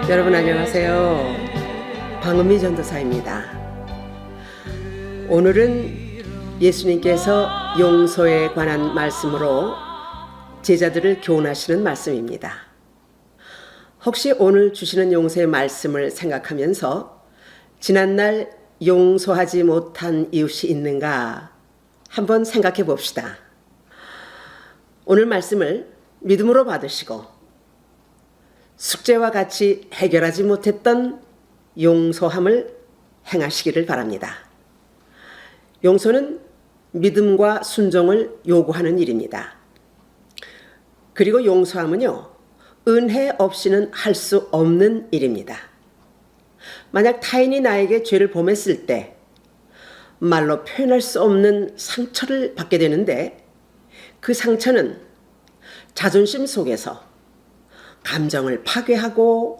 여러분 안녕하세요. 방은미 전도사입니다. 오늘은 예수님께서 용서에 관한 말씀으로 제자들을 교훈하시는 말씀입니다. 혹시 오늘 주시는 용서의 말씀을 생각하면서 지난날 용서하지 못한 이웃이 있는가 한번 생각해 봅시다. 오늘 말씀을 믿음으로 받으시고 숙제와 같이 해결하지 못했던 용서함을 행하시기를 바랍니다. 용서는 믿음과 순종을 요구하는 일입니다. 그리고 용서함은요, 은혜 없이는 할 수 없는 일입니다. 만약 타인이 나에게 죄를 범했을 때 말로 표현할 수 없는 상처를 받게 되는데 그 상처는 자존심 속에서 감정을 파괴하고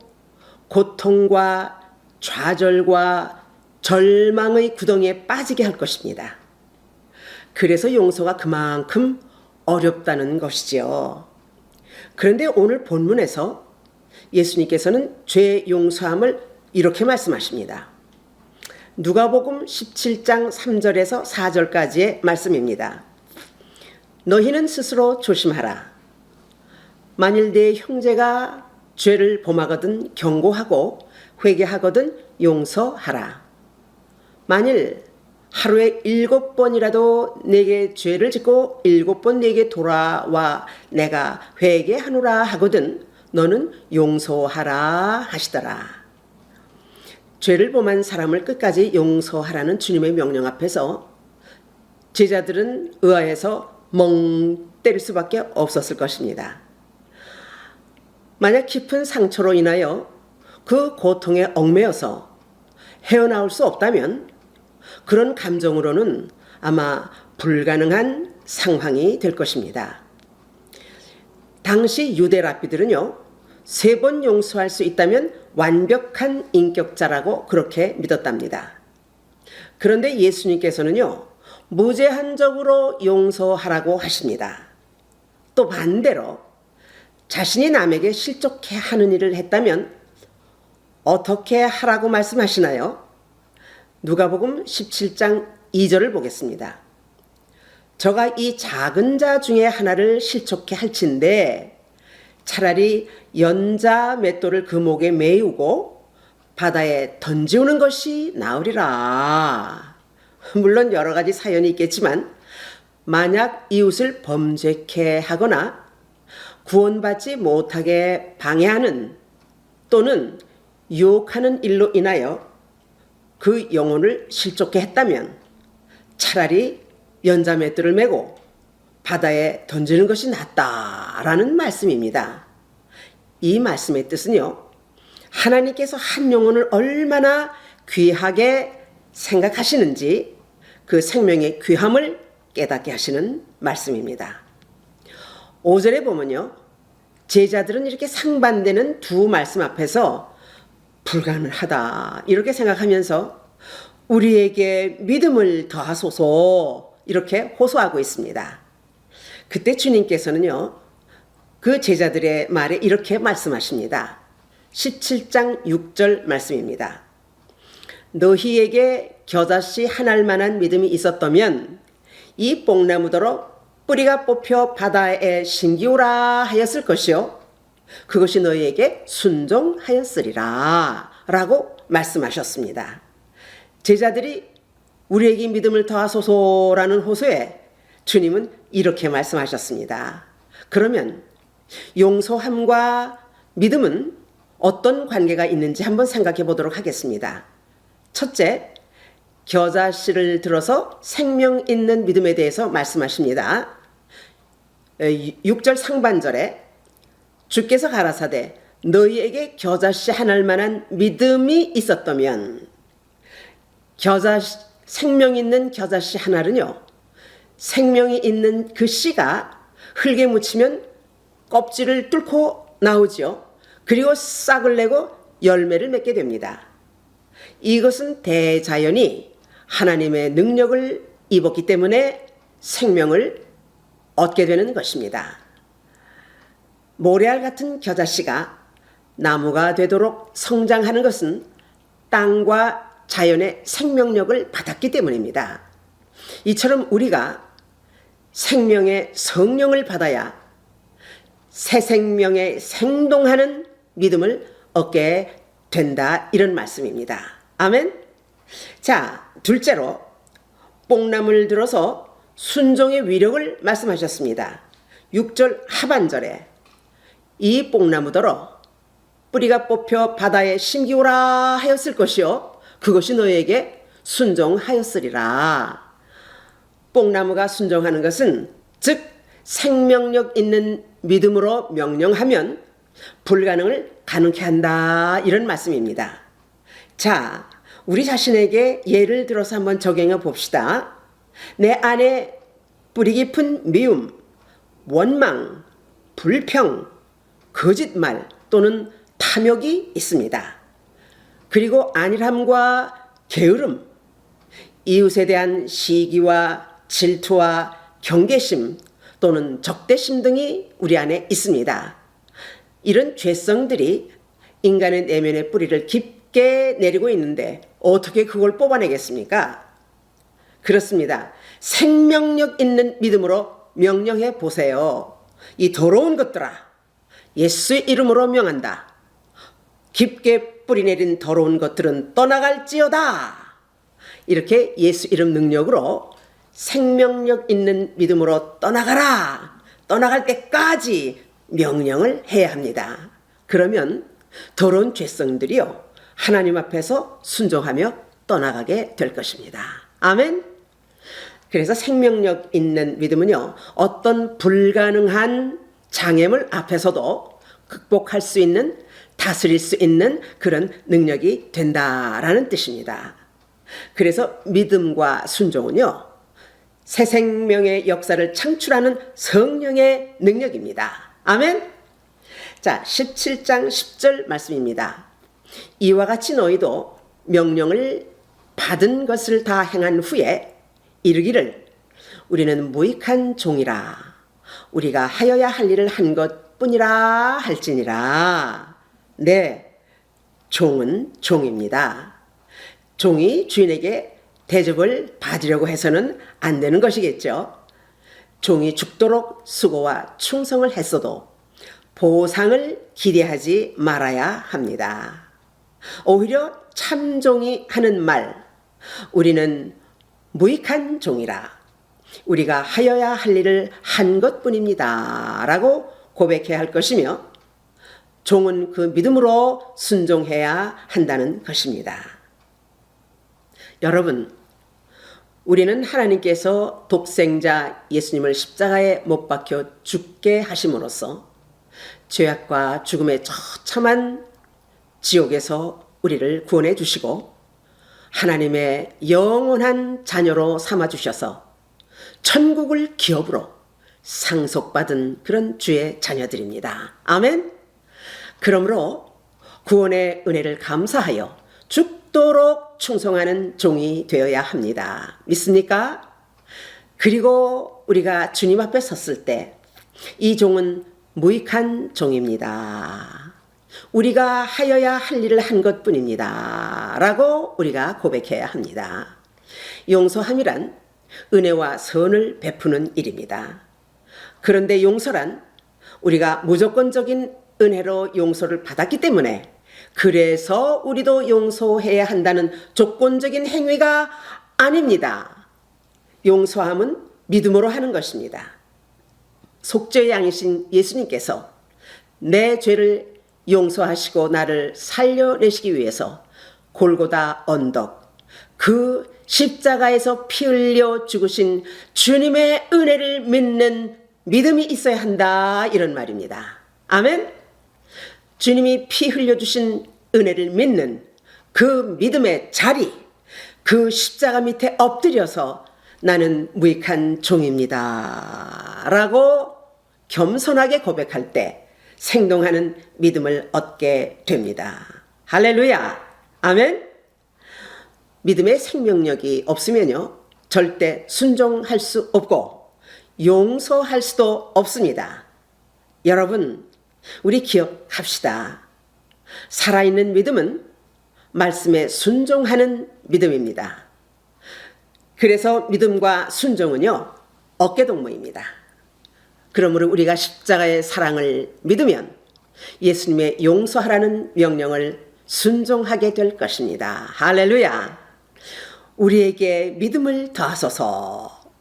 고통과 좌절과 절망의 구덩이에 빠지게 할 것입니다. 그래서 용서가 그만큼 어렵다는 것이지요. 그런데 오늘 본문에서 예수님께서는 죄 용서함을 이렇게 말씀하십니다. 누가복음 17장 3절에서 4절까지의 말씀입니다. 너희는 스스로 조심하라. 만일 네 형제가 죄를 범하거든 경고하고 회개하거든 용서하라. 만일 하루에 7번이라도 내게 죄를 짓고 7번 내게 돌아와 내가 회개하노라 하거든 너는 용서하라 하시더라. 죄를 범한 사람을 끝까지 용서하라는 주님의 명령 앞에서 제자들은 의아해서 멍 때릴 수밖에 없었을 것입니다. 만약 깊은 상처로 인하여 그 고통에 얽매여서 헤어나올 수 없다면 그런 감정으로는 아마 불가능한 상황이 될 것입니다. 당시 유대 랍비들은요, 3번 용서할 수 있다면 완벽한 인격자라고 그렇게 믿었답니다. 그런데 예수님께서는요, 무제한적으로 용서하라고 하십니다. 또 반대로 자신이 남에게 실족해 하는 일을 했다면 어떻게 하라고 말씀하시나요? 누가복음 17장 2절을 보겠습니다. 저가 이 작은 자 중에 하나를 실족해 할진대 차라리 연자 맷돌을 그 목에 메우고 바다에 던지우는 것이 나으리라. 물론 여러 가지 사연이 있겠지만 만약 이웃을 범죄케 하거나 구원받지 못하게 방해하는 또는 유혹하는 일로 인하여 그 영혼을 실족해 했다면 차라리 연자맷돌을 메고 바다에 던지는 것이 낫다라는 말씀입니다. 이 말씀의 뜻은요, 하나님께서 한 영혼을 얼마나 귀하게 생각하시는지 그 생명의 귀함을 깨닫게 하시는 말씀입니다. 5절에 보면요, 제자들은 이렇게 상반되는 두 말씀 앞에서 불가능하다 이렇게 생각하면서 우리에게 믿음을 더하소서 이렇게 호소하고 있습니다. 그때 주님께서는요, 그 제자들의 말에 이렇게 말씀하십니다. 17장 6절 말씀입니다. 너희에게 겨자씨 한 알만한 믿음이 있었다면 이 뽕나무더러 뿌리가 뽑혀 바다에 심기오라 하였을 것이요 그것이 너희에게 순종하였으리라 라고 말씀하셨습니다. 제자들이 우리에게 믿음을 더하소서라는 호소에 주님은 이렇게 말씀하셨습니다. 그러면 용서함과 믿음은 어떤 관계가 있는지 한번 생각해 보도록 하겠습니다. 첫째, 겨자씨를 들어서 생명 있는 믿음에 대해서 말씀하십니다. 6절 상반절에 주께서 가라사대 너희에게 겨자씨 한 알만한 믿음이 있었다면 생명 있는 겨자씨 한 알은요, 생명이 있는 그 씨가 흙에 묻히면 껍질을 뚫고 나오지요. 그리고 싹을 내고 열매를 맺게 됩니다. 이것은 대자연이 하나님의 능력을 입었기 때문에 생명을 얻게 되는 것입니다. 모래알 같은 겨자씨가 나무가 되도록 성장하는 것은 땅과 자연의 생명력을 받았기 때문입니다. 이처럼 우리가 생명의 성령을 받아야 새 생명의 생동하는 믿음을 얻게 된다, 이런 말씀입니다. 아멘. 자, 둘째로 뽕나무를 들어서 순종의 위력을 말씀하셨습니다. 6절 하반절에 이 뽕나무더러 뿌리가 뽑혀 바다에 심기오라 하였을 것이요 그것이 너희에게 순종하였으리라. 뽕나무가 순종하는 것은 즉 생명력 있는 믿음으로 명령하면 불가능을 가능케 한다, 이런 말씀입니다. 자, 우리 자신에게 예를 들어서 한번 적용해 봅시다. 내 안에 뿌리 깊은 미움, 원망, 불평, 거짓말 또는 탐욕이 있습니다. 그리고 안일함과 게으름, 이웃에 대한 시기와 질투와 경계심 또는 적대심 등이 우리 안에 있습니다. 이런 죄성들이 인간의 내면의 뿌리를 깊게 내리고 있는데 어떻게 그걸 뽑아내겠습니까? 그렇습니다. 생명력 있는 믿음으로 명령해 보세요. 이 더러운 것들아, 예수의 이름으로 명한다. 깊게 뿌리내린 더러운 것들은 떠나갈지어다. 이렇게 예수 이름 능력으로 생명력 있는 믿음으로 떠나가라. 떠나갈 때까지 명령을 해야 합니다. 그러면 더러운 죄성들이요, 하나님 앞에서 순종하며 떠나가게 될 것입니다. 아멘. 그래서 생명력 있는 믿음은요, 어떤 불가능한 장애물 앞에서도 극복할 수 있는, 다스릴 수 있는 그런 능력이 된다라는 뜻입니다. 그래서 믿음과 순종은요, 새 생명의 역사를 창출하는 성령의 능력입니다. 아멘. 자, 17장 10절 말씀입니다. 이와 같이 너희도 명령을 받은 것을 다 행한 후에 이르기를 우리는 무익한 종이라 우리가 하여야 할 일을 한 것뿐이라 할지니라. 네, 종은 종입니다. 종이 주인에게 대접을 받으려고 해서는 안 되는 것이겠죠. 종이 죽도록 수고와 충성을 했어도 보상을 기대하지 말아야 합니다. 오히려 참종이 하는 말, 우리는 무익한 종이라 우리가 하여야 할 일을 한 것뿐입니다 라고 고백해야 할 것이며, 종은 그 믿음으로 순종해야 한다는 것입니다. 여러분, 우리는 하나님께서 독생자 예수님을 십자가에 못 박혀 죽게 하심으로써 죄악과 죽음의 처참한 지옥에서 우리를 구원해 주시고 하나님의 영원한 자녀로 삼아 주셔서 천국을 기업으로 상속받은 그런 주의 자녀들입니다. 아멘. 그러므로 구원의 은혜를 감사하여 죽도록 충성하는 종이 되어야 합니다. 믿습니까? 그리고 우리가 주님 앞에 섰을 때 이 종은 무익한 종입니다. 우리가 하여야 할 일을 한 것뿐입니다 라고 우리가 고백해야 합니다. 용서함이란 은혜와 선을 베푸는 일입니다. 그런데 용서란 우리가 무조건적인 은혜로 용서를 받았기 때문에 그래서 우리도 용서해야 한다는 조건적인 행위가 아닙니다. 용서함은 믿음으로 하는 것입니다. 속죄의 양이신 예수님께서 내 죄를 용서하시고 나를 살려내시기 위해서 골고다 언덕, 그 십자가에서 피 흘려 죽으신 주님의 은혜를 믿는 믿음이 있어야 한다, 이런 말입니다. 아멘. 주님이 피 흘려주신 은혜를 믿는 그 믿음의 자리, 그 십자가 밑에 엎드려서 나는 무익한 종입니다 라고 겸손하게 고백할 때 생동하는 믿음을 얻게 됩니다. 할렐루야. 아멘. 믿음의 생명력이 없으면요, 절대 순종할 수 없고 용서할 수도 없습니다. 여러분, 우리 기억합시다. 살아있는 믿음은 말씀에 순종하는 믿음입니다. 그래서 믿음과 순종은요, 어깨동무입니다. 그러므로 우리가 십자가의 사랑을 믿으면 예수님의 용서하라는 명령을 순종하게 될 것입니다. 할렐루야! 우리에게 믿음을 더하소서.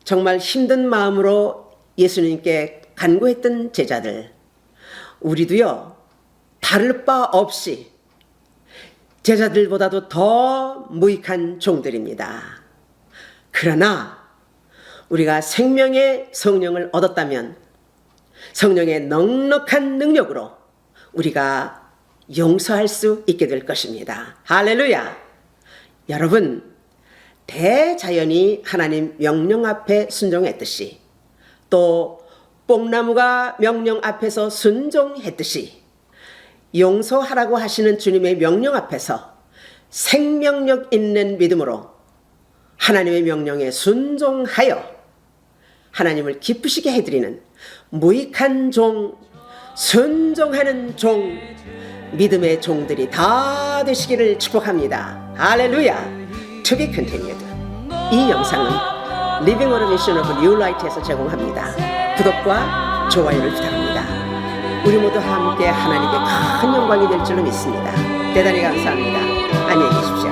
정말 힘든 마음으로 예수님께 간구했던 제자들, 우리도요, 다를 바 없이 제자들보다도 더 무익한 종들입니다. 그러나 우리가 생명의 성령을 얻었다면 성령의 넉넉한 능력으로 우리가 용서할 수 있게 될 것입니다. 할렐루야! 여러분, 대자연이 하나님 명령 앞에 순종했듯이, 또 뽕나무가 명령 앞에서 순종했듯이, 용서하라고 하시는 주님의 명령 앞에서 생명력 있는 믿음으로 하나님의 명령에 순종하여 하나님을 기쁘시게 해드리는 무익한 종, 순종하는 종, 믿음의 종들이 다 되시기를 축복합니다. 할렐루야! To be continued. 이 영상은 Living Water Mission of New Light에서 제공합니다. 구독과 좋아요를 부탁합니다. 우리 모두 함께 하나님께 큰 영광이 될 줄로 믿습니다. 대단히 감사합니다. 안녕히 계십시오.